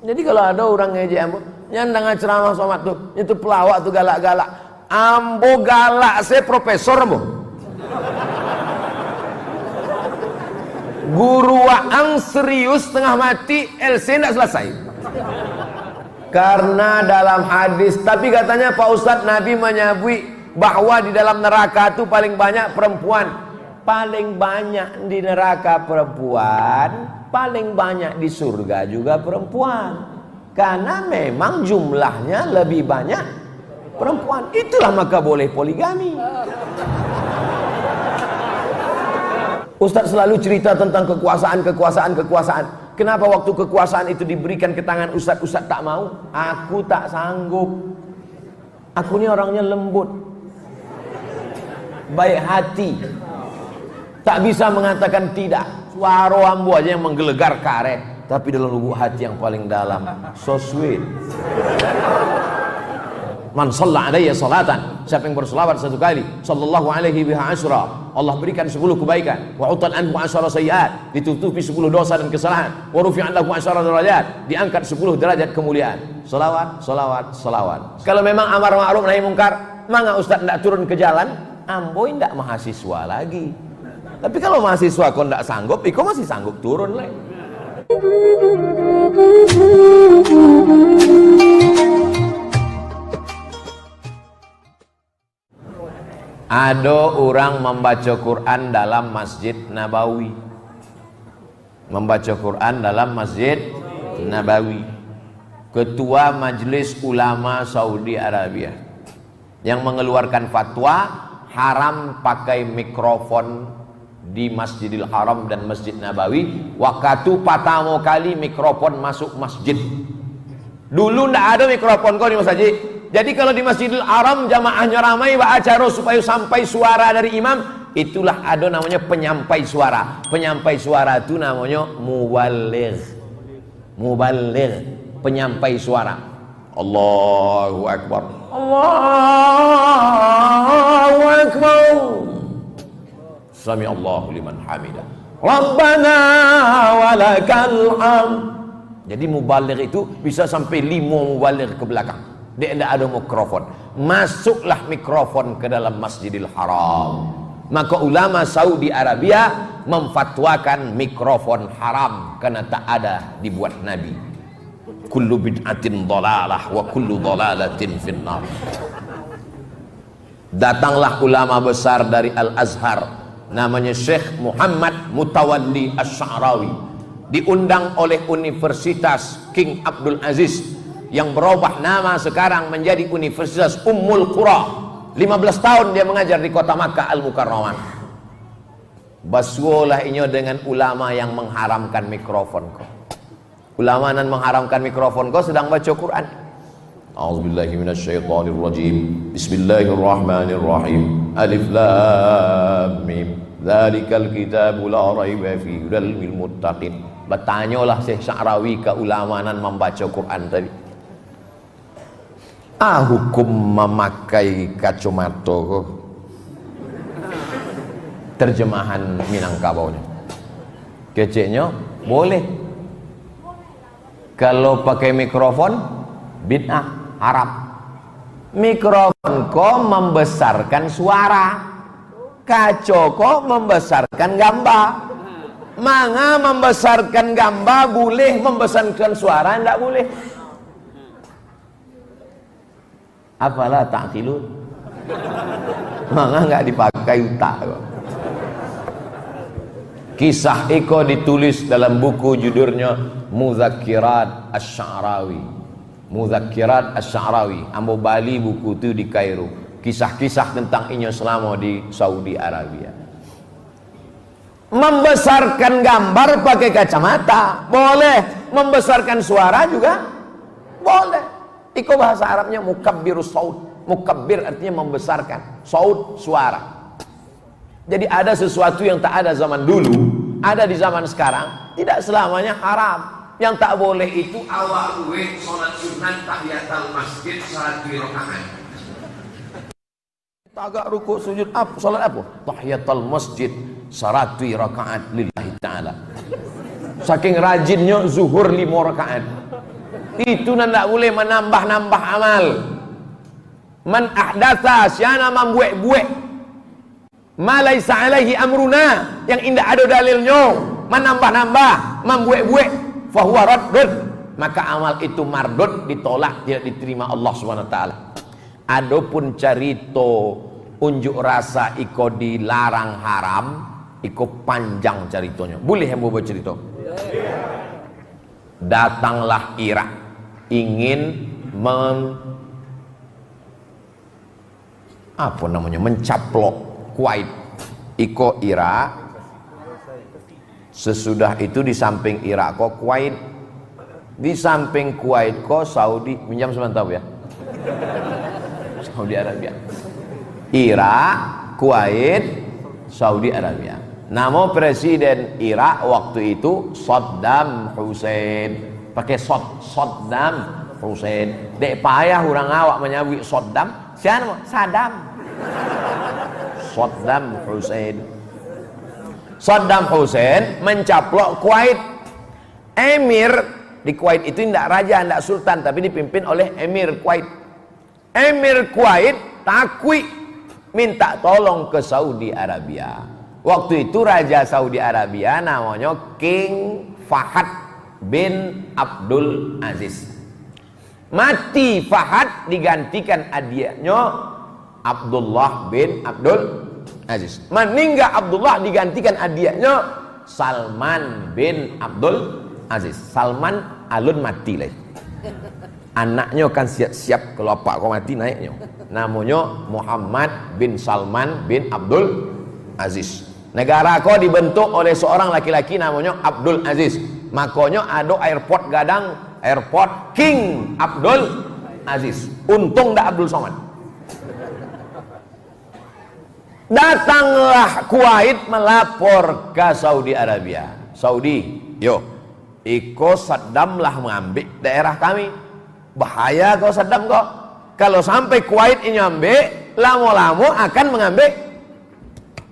Jadi kalau ada orang ngejek ambo, nyandang ceramah somat tuh, itu pelawak tuh galak-galak. Ambo galak, saya profesor ambo. Guru waang serius tengah mati, LC tidak selesai. Karena dalam hadis, tapi katanya Pak Ustadz Nabi menyebut bahwa di dalam neraka itu paling banyak perempuan. Paling banyak di neraka perempuan, paling banyak di surga juga perempuan. Karena memang jumlahnya lebih banyak perempuan. Itulah maka boleh poligami. Ustadz selalu cerita tentang kekuasaan. Kenapa waktu kekuasaan itu diberikan ke tangan Ustadz tak mau? Aku tak sanggup. Aku ini orangnya lembut, baik hati, tak bisa mengatakan tidak. Suara ambo aja yang menggelegar karet, tapi dalam lubuk hati yang paling dalam, so sweet. Man shalla alayya salatan, siapa yang berselawat satu kali, sallallahu alaihi biha asyra, Allah berikan 10 kebaikan. Wa utan anhu asyara sayyiat, ditutupi 10 dosa dan kesalahan. Wa rufi'an lahu asyara derajat, diangkat 10 derajat kemuliaan. Salawat. Kalau memang amar ma'ruf nahi mungkar, mangga Ustaz ndak turun ke jalan, ambo ndak mahasiswa lagi. Tapi kalau mahasiswa kok ndak sanggup, iko masih sanggup turun le. Ada orang membaca Quran dalam Masjid Nabawi. Membaca Quran dalam Masjid Nabawi. Ketua Majelis Ulama Saudi Arabia yang mengeluarkan fatwa haram pakai mikrofon di Masjidil Haram dan Masjid Nabawi. Waktu pertama kali mikrofon masuk masjid. Dulu ndak ada mikrofon kok di masjid. Jadi kalau di Masjidil Haram jamaahnya ramai acara supaya sampai suara dari imam, itulah ada namanya penyampai suara. Penyampai suara itu namanya muballigh. Muballigh, penyampai suara. Allahu Akbar. Allahu Akbar. Sami Allahu liman hamidah. Rabbana walakal hamd. Jadi muballigh itu bisa sampai 5 muballigh ke belakang. Dia tidak ada mikrofon. Masuklah mikrofon ke dalam Masjidil Haram. Maka ulama Saudi Arabia memfatwakan mikrofon haram karena tak ada dibuat Nabi. Kullu bid'atin dhalalah wa kullu dhalalatin finnar. Datanglah ulama besar dari Al-Azhar, namanya Syekh Muhammad Mutawalli Asy-Sya'rawi, diundang oleh Universitas King Abdul Aziz yang berubah nama sekarang menjadi Universitas Ummul Qura. 15 tahun dia mengajar di kota Makkah Al-Mukarramah. Basuolah inyo dengan ulama yang mengharamkan mikrofon kok. Ulama yang mengharamkan mikrofon kok sedang baca Quran. A'udzubillahi minasyaitonirrajim. Bismillahirrahmanirrahim. Alif lam mim. Dzalikal kitabu la raiba fihi hudal lil muttaqin. Bertanyalah Syekh Sya'rawi ke ulama yang membaca Quran tadi. Hukum memakai kacamata kok. Terjemahan Minangkabaunya. Keceknya boleh. Kalau pakai mikrofon bid'ah, haram. Mikrofon kok membesarkan suara, kaco kok membesarkan gambar. Manga membesarkan gambar boleh, membesarkan suara tidak boleh. Apalah ta'qilun. Manga nggak dipakai utak kok. Kisah Iko ditulis dalam buku judulnya Mudzakirat Asy-Sya'rawi. Mudzakirat Asy-Sya'rawi. Ambo Bali buku itu di Kairo. Kisah-kisah tentang inyo selama di Saudi Arabia. Membesarkan gambar pakai kacamata boleh, membesarkan suara juga boleh. Iko bahasa Arabnya mukabbirus saut. Mukabbir artinya membesarkan, saut suara. Jadi ada sesuatu yang tak ada zaman dulu, ada di zaman sekarang, tidak selamanya haram. Yang tak boleh itu awal salat sunat tahiyatul masjid salat 2 rakaat. Tagak rukuk sujud apa? Salat apa? Tahiyatul masjid salat 2 rakaat lillahi taala. Saking rajinnya zuhur 5 rakaat. Itu ndak boleh menambah-nambah amal. Man ahdatsa syana membuat-buat ma laisa alaihi amruna, yang indah ada dalilnya, menambah-nambah, membuat-buat, fahuwa raddun, maka amal itu mardud, ditolak, tidak diterima Allah Subhanahu wa taala. Adapun carito unjuk rasa iko dilarang haram, iko panjang caritonya. Boleh yang bawa cerita? Datanglah Irak ingin mencaplok Kuwait. Iko Irak, sesudah itu di samping Irak kok Kuwait, di samping Kuwait kok Saudi. Minjam sebentar ya. Saudi Arabia, Irak, Kuwait, Saudi Arabia. Nama presiden Irak waktu itu Saddam Hussein. Pakai Saddam Hussein. Dek payah orang awak menyebut Saddam. Siapa? Saddam. Saddam Hussein. Saddam Hussein mencaplok Kuwait. Emir di Kuwait itu tidak raja, tidak sultan, tapi dipimpin oleh Emir Kuwait. Emir Kuwait takwi minta tolong ke Saudi Arabia. Waktu itu raja Saudi Arabia namanya King Fahad bin Abdul Aziz. Mati Fahad, digantikan adiknya Abdullah bin Abdul Aziz. Meninggal Abdullah, digantikan adiknya Salman bin Abdul Aziz. Salman alun mati lah. Anaknya kan siap-siap kalau pak kau mati naiknya. Namanya Muhammad bin Salman bin Abdul Aziz. Negara kau dibentuk oleh seorang laki-laki namanya Abdul Aziz. Makanya ada airport gadang, airport King Abdul Aziz. Untung tak Abdul Somad. Datanglah Kuwait melapor ke Saudi Arabia. Saudi, yo, iko Saddam lah mengambil daerah kami. Bahaya kau Saddam kok. Kalau sampai Kuwait ini ambil, lama-lama akan mengambil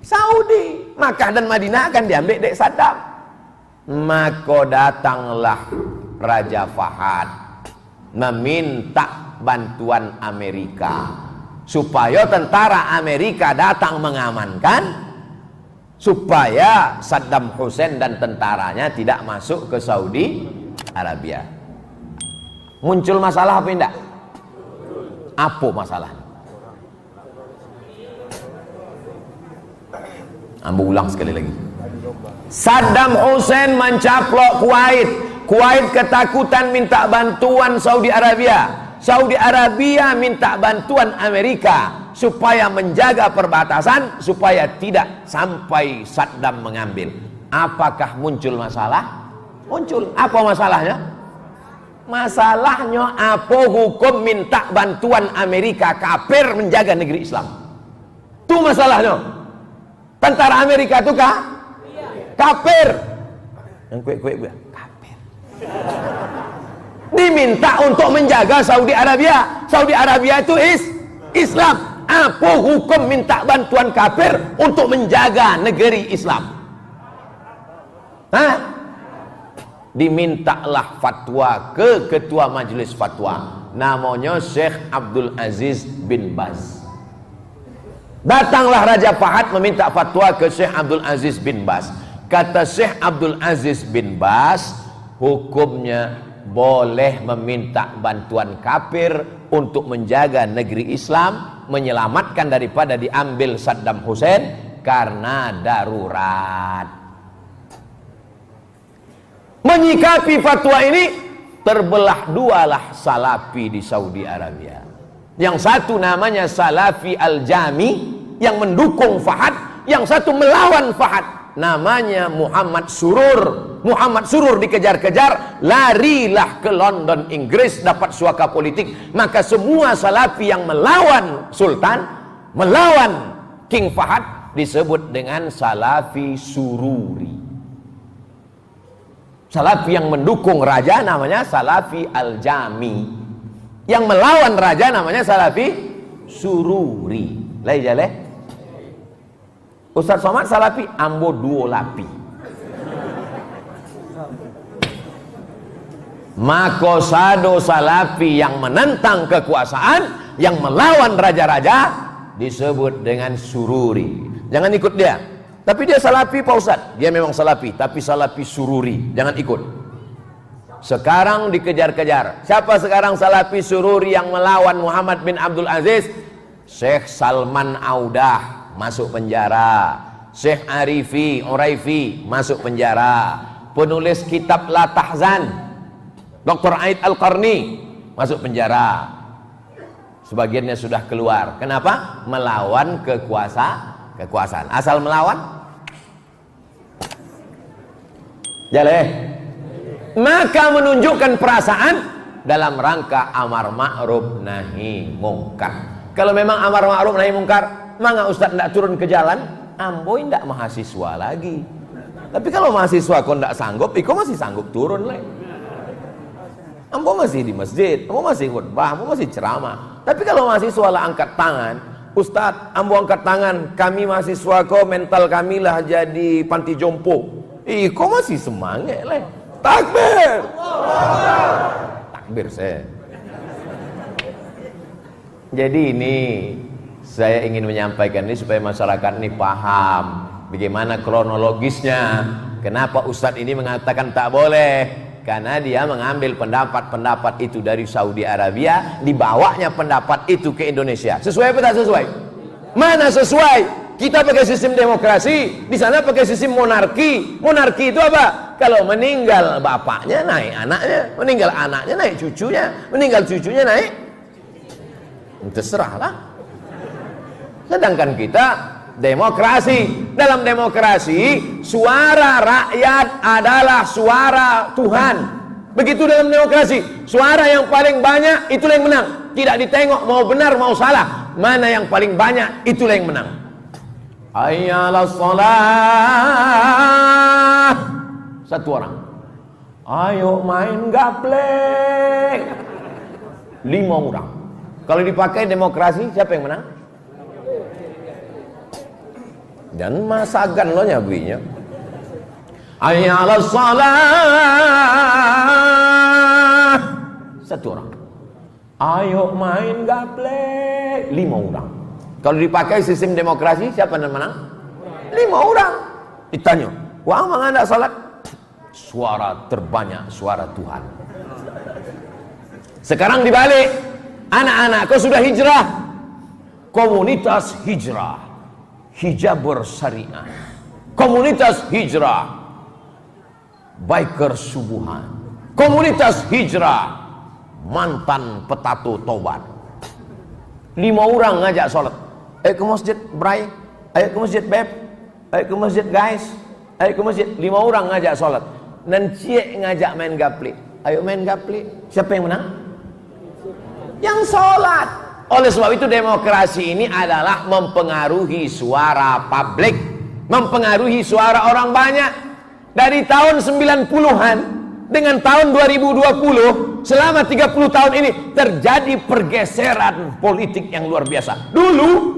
Saudi. Makkah dan Madinah akan diambil dari Saddam. Maka datanglah Raja Fahad meminta bantuan Amerika supaya tentara Amerika datang mengamankan, supaya Saddam Hussein dan tentaranya tidak masuk ke Saudi Arabia. Muncul masalah apa tidak? Apa masalahnya? Ambo ulang sekali lagi. Saddam Hussein mencaplok Kuwait. Kuwait ketakutan minta bantuan Saudi Arabia. Saudi Arabia minta bantuan Amerika supaya menjaga perbatasan, supaya tidak sampai Saddam mengambil. Apakah muncul masalah? Muncul. Apa masalahnya? Masalahnya apa hukum minta bantuan Amerika kafir menjaga negeri Islam? Itu masalahnya. Tentara Amerika itu kafir. Yang kue-kue kafir. Diminta untuk menjaga Saudi Arabia. Saudi Arabia itu Islam. Apa hukum minta bantuan kafir untuk menjaga negeri Islam? Hah? Dimintalah fatwa ke ketua majelis fatwa, namanya Syekh Abdul Aziz bin Baz. Datanglah Raja Fahad meminta fatwa ke Syekh Abdul Aziz bin Baz. Kata Syekh Abdul Aziz bin Baz, hukumnya boleh meminta bantuan kafir untuk menjaga negeri Islam, menyelamatkan daripada diambil Saddam Hussein karena darurat. Menyikapi fatwa ini, terbelah dualah Salafi di Saudi Arabia. Yang satu namanya Salafi Al-Jami yang mendukung Fahad, yang satu melawan Fahad, namanya Muhammad Surur. Muhammad Surur dikejar-kejar, larilah ke London, Inggris, dapat suaka politik. Maka semua Salafi yang melawan Sultan, melawan King Fahad, disebut dengan Salafi Sururi. Salafi yang mendukung raja namanya Salafi Al-Jami, yang melawan raja namanya Salafi Sururi. Lai jale Ustaz Somad Salafi ambo duo lapi. Makosado salafi yang menentang kekuasaan, yang melawan raja-raja, disebut dengan sururi. Jangan ikut dia. Tapi dia salafi Pak Ustadz. Dia memang salafi, tapi salafi sururi. Jangan ikut. Sekarang dikejar-kejar. Siapa sekarang salafi sururi yang melawan Muhammad bin Abdul Aziz? Syekh Salman Audah masuk penjara. Syekh Uraifi masuk penjara. Penulis kitab La Tahzan, Dr. Aid Al-Qarni masuk penjara. Sebagiannya sudah keluar. Kenapa? Melawan kekuasaan. Asal melawan jaleh. Maka menunjukkan perasaan dalam rangka amar ma'ruf nahi mungkar. Kalau memang amar ma'ruf nahi mungkar, maka Ustaz tidak turun ke jalan, amboi tidak mahasiswa lagi. Tapi kalau mahasiswa kau tidak sanggup, kau masih sanggup turun lagi. Ambo masih di masjid, ambo masih khutbah, ambo masih ceramah. Tapi kalau mahasiswa lah angkat tangan, Ustadz, ambo angkat tangan, kami mahasiswa kau mental kami lah jadi panti jompo. Kau masih semangat lah. Takbir. Takbir saya. Jadi ini saya ingin menyampaikan ini supaya masyarakat ini paham bagaimana kronologisnya. Kenapa Ustadz ini mengatakan tak boleh? Karena dia mengambil pendapat-pendapat itu dari Saudi Arabia, dibawanya pendapat itu ke Indonesia. Sesuai apa tak sesuai? Mana sesuai? Kita pakai sistem demokrasi, di sana pakai sistem monarki. Monarki itu apa? Kalau meninggal bapaknya naik anaknya, meninggal anaknya naik cucunya, meninggal cucunya naik, terserahlah. Sedangkan kita demokrasi. Dalam demokrasi, suara rakyat adalah suara Tuhan. Begitu dalam demokrasi, suara yang paling banyak itulah yang menang. Tidak ditengok mau benar mau salah, mana yang paling banyak itulah yang menang. Hayyalas shalah. Satu orang, ayo main gaplek. 5 orang. Kalau dipakai demokrasi, siapa yang menang? Dan masakan lo nyabuinya. Hayyalas shalah. Satu orang, ayo main gaplek. 5 orang. Kalau dipakai sistem demokrasi, siapa yang menang? 5 orang. Ditanya, wah mana anda salat? Suara terbanyak suara Tuhan. Sekarang dibalik, anak-anak kau sudah hijrah, komunitas hijrah, hijab bersyariah, komunitas hijrah, biker subuhan, komunitas hijrah, mantan petato tobat. 5 orang ngajak sholat. Ayo ke masjid Bray, ayo ke masjid Beb, ayo ke masjid guys, ayo ke masjid. 5 orang ngajak sholat. Dan cie ngajak main gapli. Ayo main gapli. Siapa yang menang? Yang sholat. Oleh sebab itu demokrasi ini adalah mempengaruhi suara publik, mempengaruhi suara orang banyak. Dari tahun 90-an dengan tahun 2020, selama 30 tahun ini terjadi pergeseran politik yang luar biasa. Dulu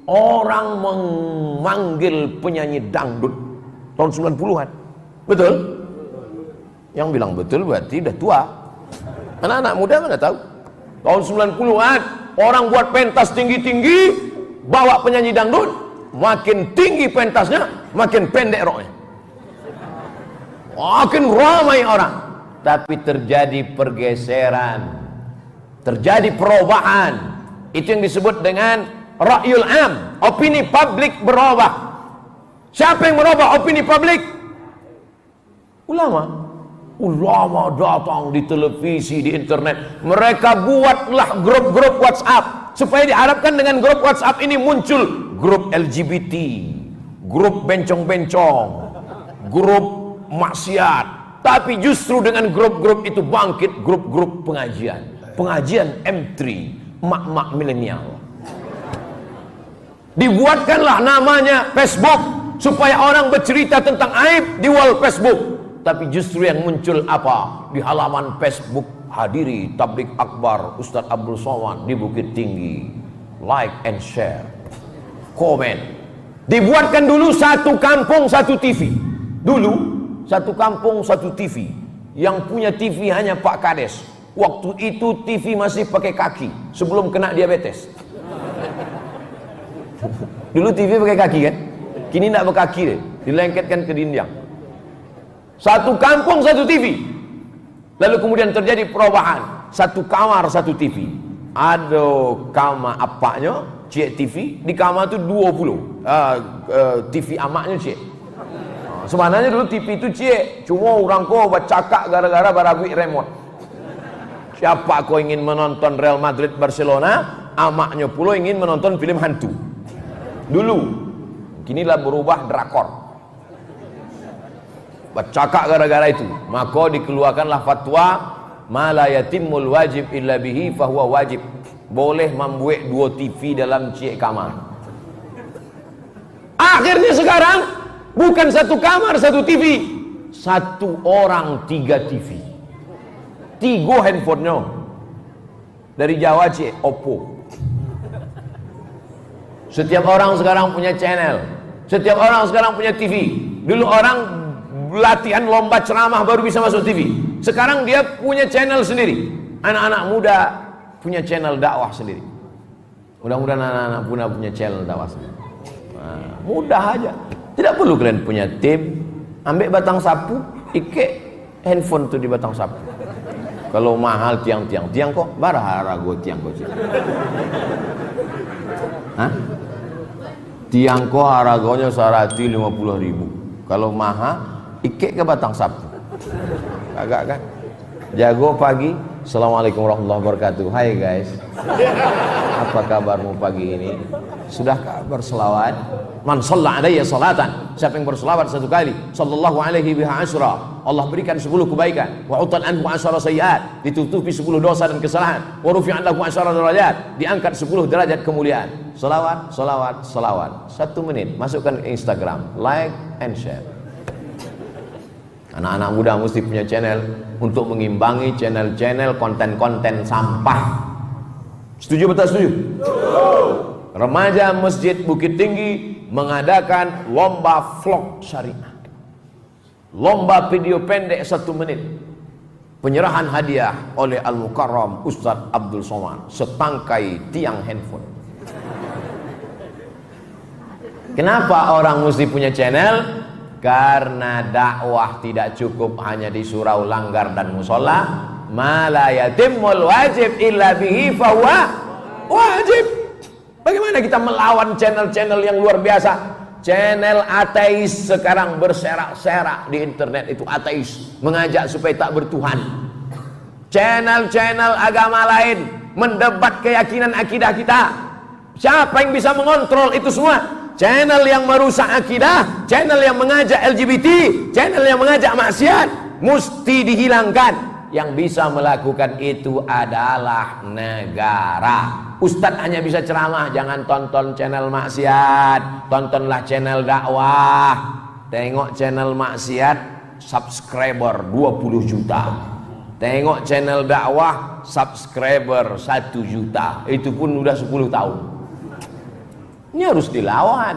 orang memanggil penyanyi dangdut tahun 90-an. Betul? Yang bilang betul berarti udah tua. Anak-anak muda mana tahu? Tahun 90-an orang buat pentas tinggi-tinggi, bawa penyanyi dangdut, makin tinggi pentasnya, makin pendek roknya. Makin ramai orang. Tapi terjadi pergeseran, terjadi perubahan. Itu yang disebut dengan ra'yul am, opini publik berubah. Siapa yang merubah opini publik? Ulama. Ulama datang di televisi, di internet. Mereka buatlah grup-grup WhatsApp supaya diharapkan dengan grup WhatsApp ini muncul grup LGBT, grup bencong-bencong, grup maksiat. Tapi justru dengan grup-grup itu bangkit grup-grup pengajian. Pengajian M3, mak-mak milenial. Dibuatkanlah namanya Facebook supaya orang bercerita tentang aib di wall Facebook. Tapi justru yang muncul apa? Di halaman Facebook, hadiri tablik akbar Ustadz Abdul Somad di Bukit Tinggi. Like and share, komen. Dibuatkan dulu satu kampung satu TV. Dulu satu kampung satu TV. Yang punya TV hanya Pak Kades. Waktu itu TV masih pakai kaki sebelum kena diabetes. Dulu TV pakai kaki kan? Kini tidak berkaki deh, dilengketkan ke dinding. Satu kampung satu TV. Lalu kemudian terjadi perubahan. Satu kamar satu TV. Ada kamar apaknya, cik TV. Di kamar itu 20 TV amaknya cik. Sebenarnya dulu TV itu cik, cuma orang kau bercakap gara-gara baragui remote. Siapa kau ingin menonton Real Madrid Barcelona, amaknya pula ingin menonton film hantu. Dulu, kinilah berubah drakor. Bercakap gara-gara itu, maka dikeluarkanlah fatwa ma la yatimul wajib illa bihi fahuwa wajib. Boleh membuat 2 TV dalam cik kamar. Akhirnya sekarang bukan satu kamar satu TV, satu orang 3 TV, 3 handphonenya. Dari Jawa cik Oppo. Setiap orang sekarang punya channel, setiap orang sekarang punya TV. Dulu orang latihan lomba ceramah baru bisa masuk TV. Sekarang dia punya channel sendiri. Anak-anak muda punya channel dakwah sendiri. Mudah-mudahan anak-anak muda punya channel dakwah sendiri. Nah, mudah aja. Tidak perlu kalian punya tim. Ambil batang sapu, ikat handphone tuh di batang sapu. Kalau mahal tiang-tiang, tiang kok barahara gue tiang kok. Hah? Tiang kok harganya 150.000. Kalau mahal, ikat ke batang sapu. Agak kan? Jago pagi. Assalamualaikum warahmatullahi wabarakatuh. Hai guys. Apa kabarmu pagi ini? Sudahkah berselawat? Man shalla alayya salatan, siapa yang berselawat 1 kali, sallallahu alaihi biha asyra, Allah berikan 10 kebaikan. Wa utan anhu asyara sayyiat, ditutupi 10 dosa dan kesalahan. Wa rufi'an lahu asyara derajat, diangkat 10 derajat kemuliaan. Salawat, salawat, salawat. 1 menit, masukkan ke Instagram, like and share. Anak-anak muda mesti punya channel untuk mengimbangi channel-channel konten-konten sampah. Setuju betul setuju? Remaja Masjid Bukit Tinggi mengadakan lomba vlog syariah, lomba video pendek 1 menit, penyerahan hadiah oleh Al-Mukarram Ustadz Abdul Somad, setangkai tiang handphone. Kenapa orang mesti punya channel? Karena dakwah tidak cukup hanya di surau, langgar dan musola. Ma la yatimul wajib illa bihi fahuwa wajib. Bagaimana kita melawan channel-channel yang luar biasa? Channel ateis sekarang berserak-serak di internet, itu ateis, mengajak supaya tak bertuhan. Channel-channel agama lain mendebat keyakinan akidah kita. Siapa yang bisa mengontrol itu semua? Channel yang merusak akidah, channel yang mengajak LGBT, channel yang mengajak maksiat, mesti dihilangkan. Yang bisa melakukan itu adalah negara. Ustadz hanya bisa ceramah, jangan tonton channel maksiat, tontonlah channel dakwah. Tengok channel maksiat, subscriber 20 juta. Tengok channel dakwah, subscriber 1 juta. Itu pun udah 10 tahun. Ini harus dilawan.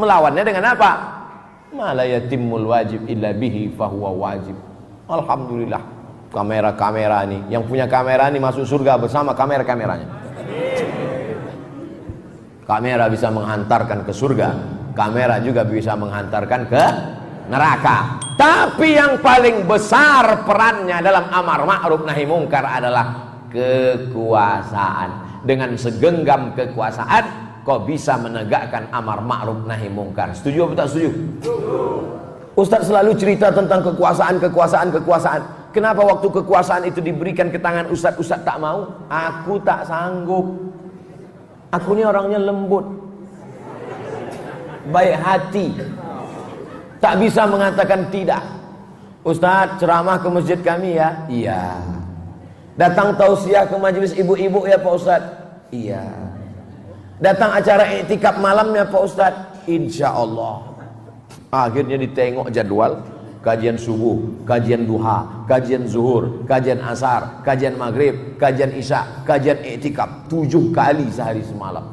Melawannya dengan apa? Ma la yatimul wajib illa bihi fahuwa wajib. Alhamdulillah. Kamera-kamera ini, yang punya kamera ini masuk surga bersama kamera-kameranya. Kamera bisa menghantarkan ke surga, kamera juga bisa menghantarkan ke neraka. Tapi yang paling besar perannya dalam amar ma'ruf nahi mungkar adalah kekuasaan. Dengan segenggam kekuasaan kau bisa menegakkan amar ma'ruf nahi mungkar. Setuju atau tak setuju? Ustaz selalu cerita tentang kekuasaan. Kenapa waktu kekuasaan itu diberikan ke tangan Ustaz tak mau? Aku tak sanggup. Aku ini orangnya lembut, baik hati, tak bisa mengatakan tidak. Ustaz ceramah ke masjid kami ya? Iya. Datang tausiah ke majelis ibu-ibu ya Pak Ustaz? Iya. Datang acara iktikaf malamnya Pak Ustaz? Insya Allah. Akhirnya ditengok jadwal, kajian subuh, kajian duha, kajian zuhur, kajian asar, kajian maghrib, kajian isya, kajian iktikaf 7 kali sehari semalam.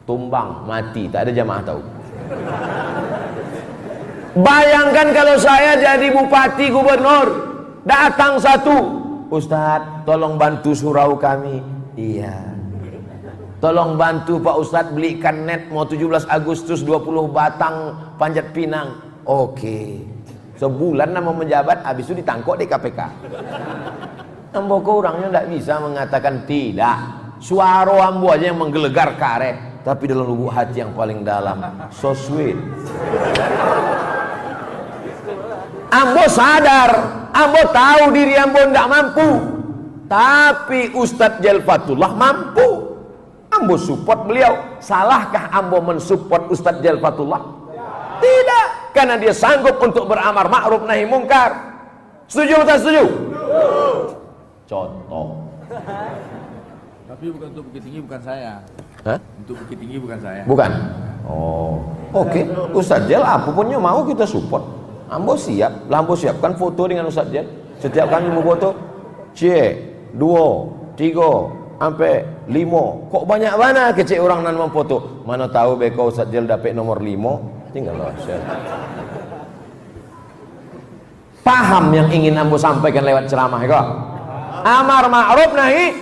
Tumbang, mati, tak ada jamaah tahu. Bayangkan kalau saya jadi bupati, gubernur, Datang satu, Ustadz tolong bantu surau kami. Iya, tolong bantu Pak Ustadz belikan net, mau 17 Agustus 20 batang panjat pinang. Oke, sebulan nama menjabat, habis itu ditangkap di KPK. Ambo kok orangnya tidak bisa mengatakan tidak. Suara ambo aja yang menggelegar karet, tapi dalam lubuk hati yang paling dalam, so sweet. Ambo sadar, ambo tahu diri ambo tidak mampu, tapi Ustadz Jalfatullah mampu. Ambo support beliau. Salahkah ambo mensupport Ustadz Jalfatullah? Tidak, karena dia sanggup untuk beramar ma'ruf nahi mungkar. Setuju atau setuju? Contoh. Tapi bukan untuk Bukit Tinggi, bukan saya. Hah? Untuk Bukit Tinggi bukan saya. Bukan? Oh, oke. Ustadz Jal apapunnya mau kita support. Ambo siap. Lambo siapkan foto dengan Ustadz Jal. Setiap kami mau foto, C, 2, 3, sampai 5. Kok banyak mana kecil orang nan memfoto? Mana tahu beko Ustadz Jal dapat nomor 5. Tinggal lah share. Paham yang ingin ambo sampaikan lewat ceramah kok? Amar ma'ruf nahi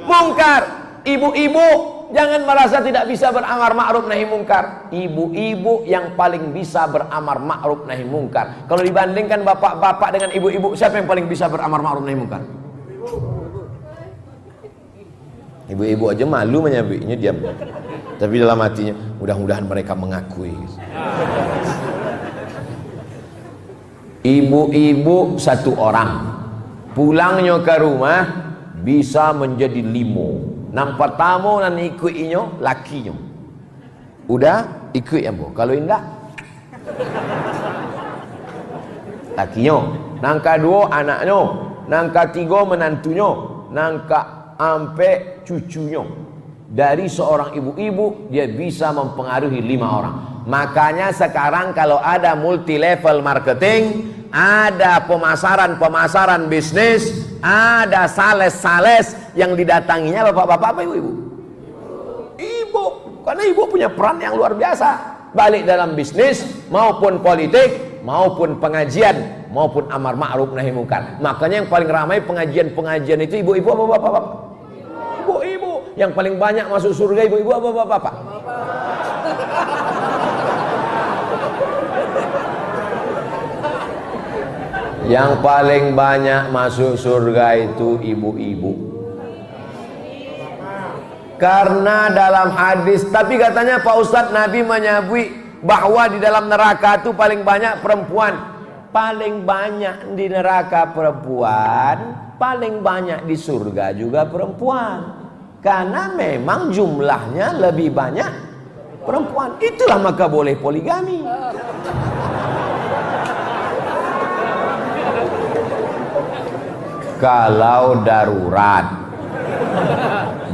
mungkar. Ibu-ibu jangan merasa tidak bisa beramar ma'ruf nahi mungkar. Ibu-ibu yang paling bisa beramar ma'ruf nahi mungkar. Kalau dibandingkan bapak-bapak dengan ibu-ibu, siapa yang paling bisa beramar ma'ruf nahi mungkar? Ibu-ibu aja malu menyampaikannya, diam. Tapi dalam hatinya, mudah-mudahan mereka mengakui. Ibu-ibu satu orang, pulangnya ke rumah bisa menjadi 5. Nampak tamu dan ikut inyo lakinya. Udah ikut ya bu. Kalau indah lakinya. Nangka 2 anaknya. Nangka 3 menantunya. Nangka ampe cucunya. Dari seorang ibu-ibu dia bisa mempengaruhi 5 orang. Makanya sekarang kalau ada multi level marketing, ada pemasaran bisnis, ada sales yang didatanginya bapak-bapak apa ibu-ibu? Ibu, karena ibu punya peran yang luar biasa, baik dalam bisnis maupun politik maupun pengajian maupun amar ma'ruf nahi mungkar. Makanya yang paling ramai pengajian itu ibu-ibu apa bapak-bapak? Ibu-ibu. Yang paling banyak masuk surga ibu-ibu apa bapak-bapak? Yang paling banyak masuk surga itu ibu-ibu. Karena dalam hadis, tapi katanya Pak Ustadz Nabi menyebut bahwa di dalam neraka itu paling banyak perempuan. Paling banyak di neraka perempuan, paling banyak di surga juga perempuan. Karena memang jumlahnya lebih banyak perempuan. Itulah maka boleh poligami. Kalau darurat,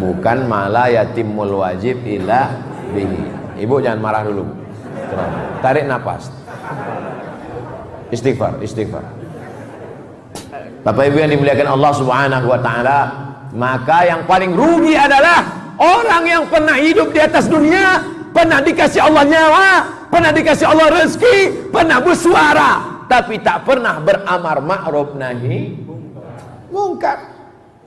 bukan malah yatimul wajib illa bihi. Ibu jangan marah dulu. Tarik nafas. Istighfar. Bapak Ibu yang dimuliakan Allah Subhanahu wa taala, maka yang paling rugi adalah orang yang pernah hidup di atas dunia, pernah dikasih Allah nyawa, pernah dikasih Allah rezeki, pernah bersuara, tapi tak pernah beramar ma'ruf nahi mungkar.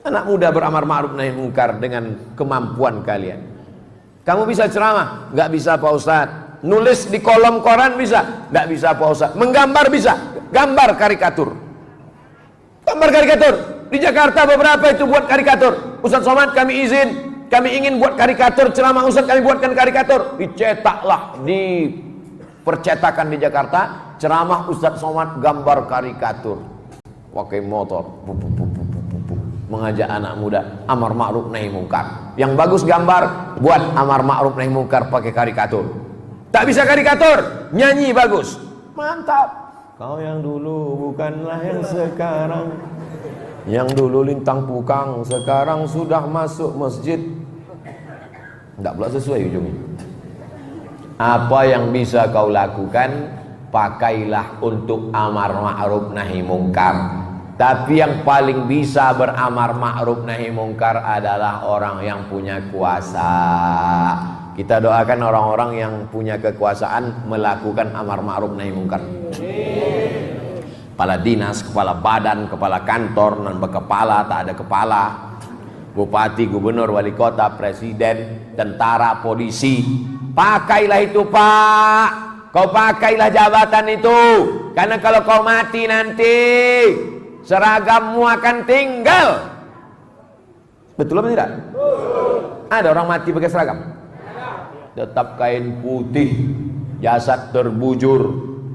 Anak muda beramar ma'ruf nahi mungkar dengan kemampuan kalian. Kamu bisa ceramah? Nggak bisa Pak Ustadz. Nulis di kolom koran bisa? Nggak bisa Pak Ustadz. Menggambar bisa? Gambar karikatur. Gambar karikatur. Di Jakarta beberapa itu buat karikatur. Ustadz Somad kami ingin buat karikatur ceramah Ustadz, kami buatkan karikatur. Dicetaklah di percetakan di Jakarta, ceramah Ustadz Somad gambar karikatur. Pakai motor, mengajak anak muda amar ma'ruf nahi mungkar. Yang bagus gambar, buat amar ma'ruf nahi mungkar pakai karikatur. Tak bisa karikatur, nyanyi bagus, mantap. Kau yang dulu bukanlah yang sekarang, yang dulu lintang pukang sekarang sudah masuk masjid. Tidak pula sesuai ujungnya. Apa yang bisa kau lakukan, pakailah untuk amar ma'ruf nahi mungkar. Tapi yang paling bisa beramar ma'ruf nahi mungkar adalah orang yang punya kuasa. Kita doakan orang-orang yang punya kekuasaan melakukan amar ma'ruf nahi mungkar. kepala dinas, kepala badan, kepala kantor, nan berkepala, tak ada kepala, bupati, gubernur, wali kota, presiden, tentara, polisi. Pakailah itu Pak, kau pakailah jabatan itu, karena kalau kau mati nanti seragammu akan tinggal. Betul apa tidak? Ada orang mati pakai seragam? Tetap kain putih, jasad terbujur,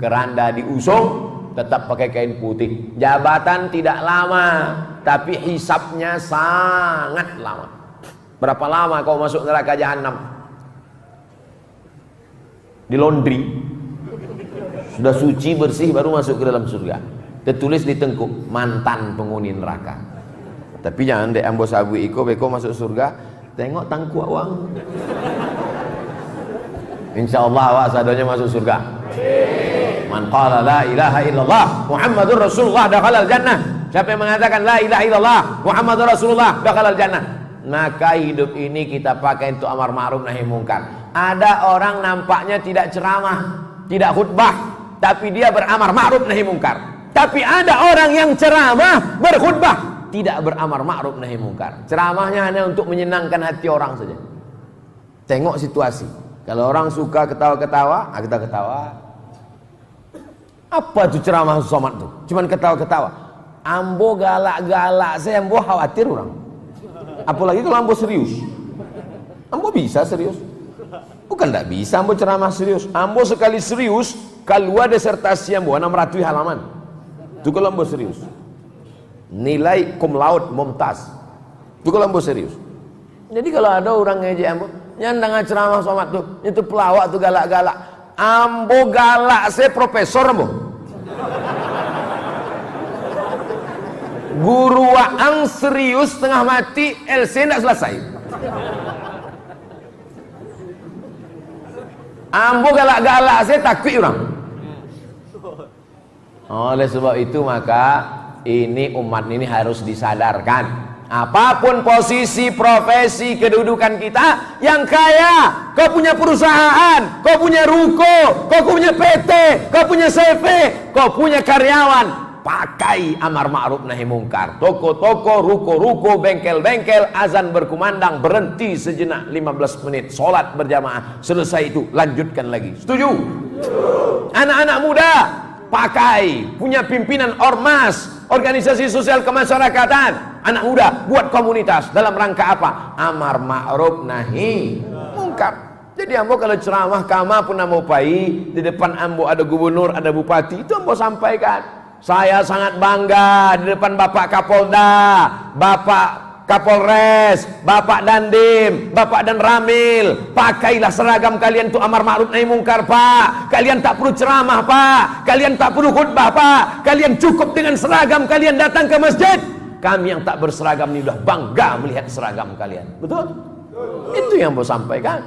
keranda diusung, tetap pakai kain putih. Jabatan tidak lama, tapi hisabnya sangat lama. Berapa lama kau masuk neraka jahanam? Di laundry, sudah suci bersih baru masuk ke dalam surga. Tertulis di tengkuk, mantan penghuni neraka. Tapi jangan dek ambo sabu iko beko masuk surga, tengok tangku awang. Insyaallah awak sadonya masuk surga. Man qala la ilaha illallah Muhammadur Rasulullah dakhalal jannah. Siapa yang mengatakan la ilaha illallah Muhammadur Rasulullah dakhalal jannah, maka hidup ini kita pakai untuk amar ma'ruf nahi mungkar. Ada orang nampaknya tidak ceramah, tidak khutbah, tapi dia beramar ma'ruf nahi mungkar. Tapi ada orang yang ceramah, berkhutbah, tidak beramar ma'ruf nahi mungkar. Ceramahnya hanya untuk menyenangkan hati orang saja. Tengok situasi. Kalau orang suka ketawa-ketawa, kita ketawa. Apa tuh ceramah Somad tuh? Cuman ketawa-ketawa. Ambo galak-galak, saya ambo khawatir orang. Apalagi kalau ambo serius. Ambo bisa serius? Bukan tidak bisa ambo ceramah serius. Ambo sekali serius, keluar disertasi ambo 600 halaman. Itu kalau ambo serius. Nilai cum laude mumtaz. Itu kalau ambo serius. Jadi kalau ada orang ngejek ambo, nyandang ceramah Somad tuh, itu pelawak tuh galak-galak. Ambo galak, saya profesor ambo. Guru Waang serius tengah mati, LC tidak selesai. Ambo galak-galak, saya takut orang. Oleh sebab itu maka ini umat ini harus disadarkan. Apapun posisi, profesi, kedudukan kita, yang kaya, kau punya perusahaan, kau punya ruko, kau punya PT, kau punya CV, kau punya karyawan, pakai amar ma'ruf nahi mungkar. Toko-toko, ruko-ruko, bengkel-bengkel, azan berkumandang, berhenti sejenak 15 menit, sholat berjamaah, selesai itu lanjutkan lagi. Setuju? Anak-anak muda pakai, punya pimpinan ormas, organisasi sosial kemasyarakatan. Anak muda buat komunitas dalam rangka apa? Amar ma'ruf nahi mungkar. Jadi ambo kalau ceramah kama pun ambo pai, di depan ambo ada gubernur, ada bupati, itu ambo sampaikan. Saya sangat bangga di depan Bapak Kapolda, Bapak Kapolres, Bapak Dandim, Bapak dan Ramil. Pakailah seragam kalian untuk amar ma'ruf nahi mungkar, Pak. Kalian tak perlu ceramah, Pak. Kalian tak perlu khutbah, Pak. Kalian cukup dengan seragam kalian datang ke masjid. Kami yang tak berseragam ini sudah bangga melihat seragam kalian. Betul? Itu yang ambo sampaikan.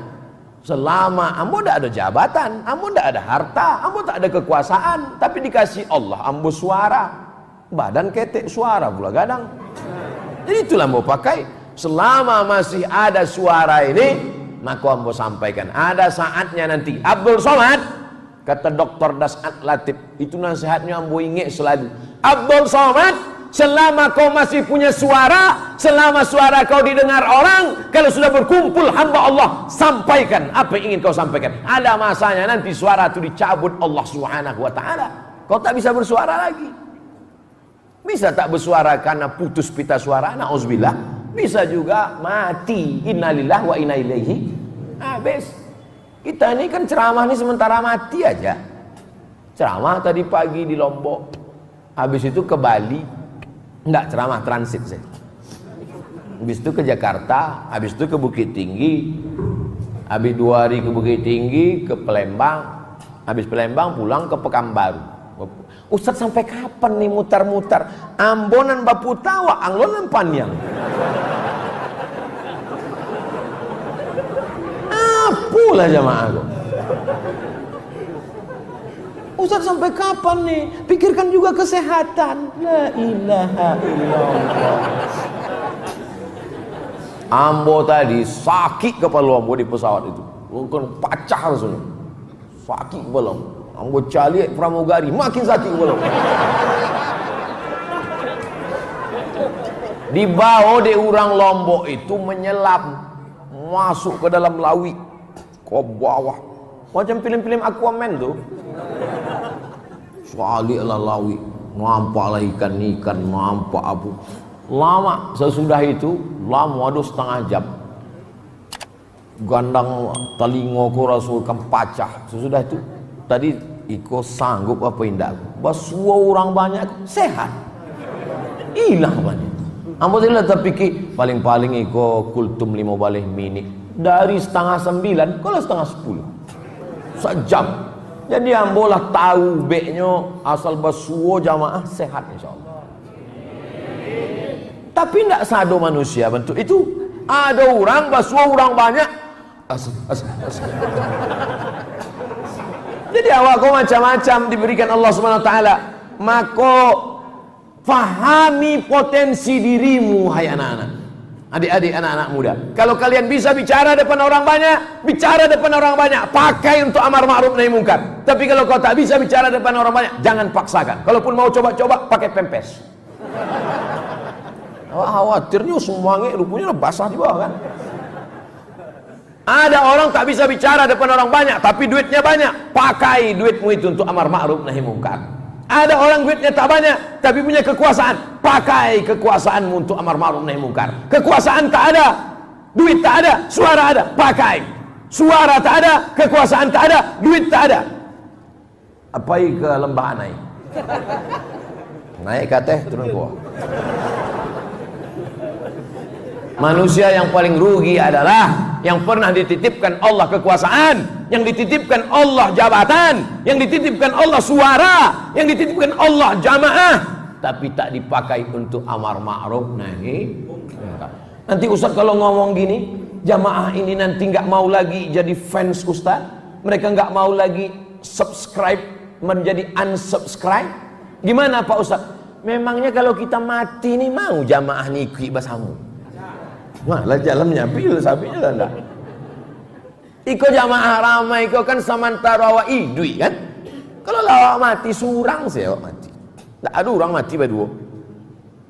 Selama ambo tidak ada jabatan, ambo tidak ada harta, ambo tak ada kekuasaan, tapi dikasih Allah ambo suara, badan ketek, suara pula gadang. Jadi itulah ambo pakai. Selama masih ada suara ini, maka ambo sampaikan. Ada saatnya nanti Abdul Somad, kata Dr. Das'ad Latif, itu nasihatnya ambo ingat selalu. Abdul Somad, selama kau masih punya suara, selama suara kau didengar orang, kalau sudah berkumpul hamba Allah, sampaikan apa yang ingin kau sampaikan. Ada masanya nanti suara itu dicabut Allah Subhanahu wa ta'ala. Kau tak bisa bersuara lagi. Bisa tak bersuara karena putus pita suara, na'udzubillah. Bisa juga mati, innalillah wa inna ilaihi. Habis. Kita ini kan ceramah ini sementara mati aja. Ceramah tadi pagi di Lombok, habis itu ke Bali. Enggak, ceramah transit saya. Habis itu ke Jakarta, habis itu ke Bukit Tinggi, habis 2 hari ke Bukit Tinggi, ke Palembang, habis Palembang pulang ke Pekanbaru. Ustaz sampai kapan nih mutar-mutar? Ambonan bapu tawa, anglonan panjang. Apulah jamaah aku. Ustaz sampai kapan nih? Pikirkan juga kesehatan. La ilaha illallah. Ambo tadi sakit kepala ambo di pesawat itu. Bukan pacah langsung. Sakit kepala. Ambo calik pramugari makin sakit kepala. Dibawa di orang Lombok itu menyelam, masuk ke dalam lawi, ke bawah, macam film-film Aquaman tuh. Sekali lah lawi, nampak lah ikan-ikan, nampak abu. Lama sesudah itu, lama ada setengah jam. Gandang telingoku rasul kan pacah. Sesudah itu, tadi iko sanggup apa indah? Basua orang banyak sehat, hilang banyak. Alhamdulillah terpikir paling-paling iko kultum 5 balik minit dari setengah 9 kalau setengah 10 sejam. Jadi ambolah tahu beknya asal basuo jamaah sehat insyaallah. Tapi tidak sado manusia bentuk itu. Ada orang basuo orang banyak. Jadi awak kau macam-macam diberikan Allah Subhanahu Wa Taala. Maka fahami potensi dirimu, hai anak-anak, adik-adik, anak-anak muda. Kalau kalian bisa bicara depan orang banyak, bicara depan orang banyak, pakai untuk amar ma'ruf nahi mungkar. Tapi kalau kau tak bisa bicara depan orang banyak, jangan paksakan. Kalaupun mau coba-coba, pakai pempes. Khawatirnya semuanya rupanya basah di bawah kan. Ada orang tak bisa bicara depan orang banyak, tapi duitnya banyak, pakai duitmu itu untuk amar ma'ruf nahi mungkar. Ada orang duitnya tak banyak tapi punya kekuasaan, pakai kekuasaanmu untuk amar ma'ruf nahi mungkar. Kekuasaan tak ada, duit tak ada, suara ada, pakai. Suara tak ada, kekuasaan tak ada, duit tak ada, apai ke lembah naik. Naik ke teh turun bawah. Manusia yang paling rugi adalah yang pernah dititipkan Allah kekuasaan, yang dititipkan Allah jabatan, yang dititipkan Allah suara, yang dititipkan Allah jamaah, tapi tak dipakai untuk amar ma'ruf nahi mungkar. Nanti Ustaz kalau ngomong gini, jamaah ini nanti nggak mau lagi jadi fans Ustaz, mereka nggak mau lagi subscribe menjadi unsubscribe. Gimana Pak Ustaz? Memangnya kalau kita mati nih mau jamaah niki basamu? Malah jalannya bil sapinya lah enggak. Iko jamaah ramai iko kan samantara wa idui kan. Kalau lawak mati surang sih awak mati. Tak ada orang mati berdua.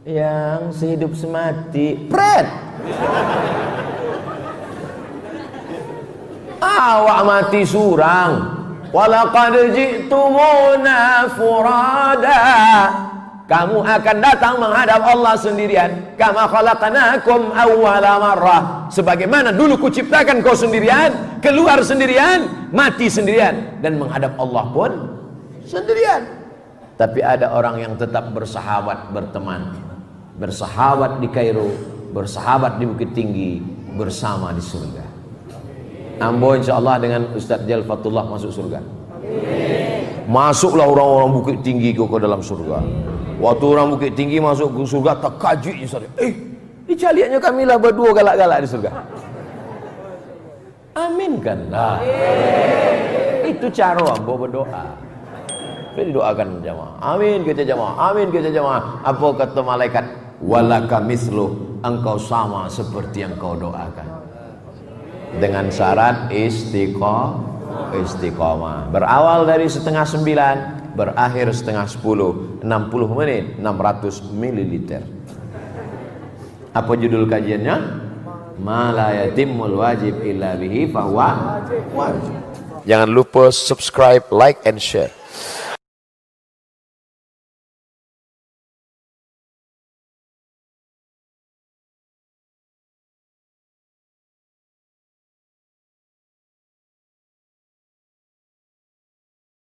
Yang sehidup semati pret. Awak mati surang. Walaqad ji'tumuna furada. Kamu akan datang menghadap Allah sendirian. Kama khalaqnakum awwala marrah. Sebagaimana dulu kuciptakan kau sendirian, keluar sendirian, mati sendirian, dan menghadap Allah pun sendirian. Tapi ada orang yang tetap bersahabat, berteman, bersahabat di Kairo, bersahabat di Bukit Tinggi, bersama di surga. Ambo insyaallah dengan Ustaz Jalfatullah masuk surga. Masuklah orang-orang Bukit Tinggi ke dalam surga. Waktu orang Bukit Tinggi masuk ke surga, terkajut Ustaz. Dicaliannya kami lah berdua galak-galak di surga. Aminkanlah. Itu cara ambo berdoa. Kita doakan jamaah. Amin kita jamaah. Amin kita jamaah. Apa kata malaikat? Walaka mislu, engkau sama seperti yang kau doakan. Dengan syarat istiqomah. Berawal dari 8:30, berakhir 8:10, 60 menit, 600 ml. Apa judul kajiannya? Ma la yatimul wajib illa bihi fahuwa wajib. Jangan lupa subscribe, like and share.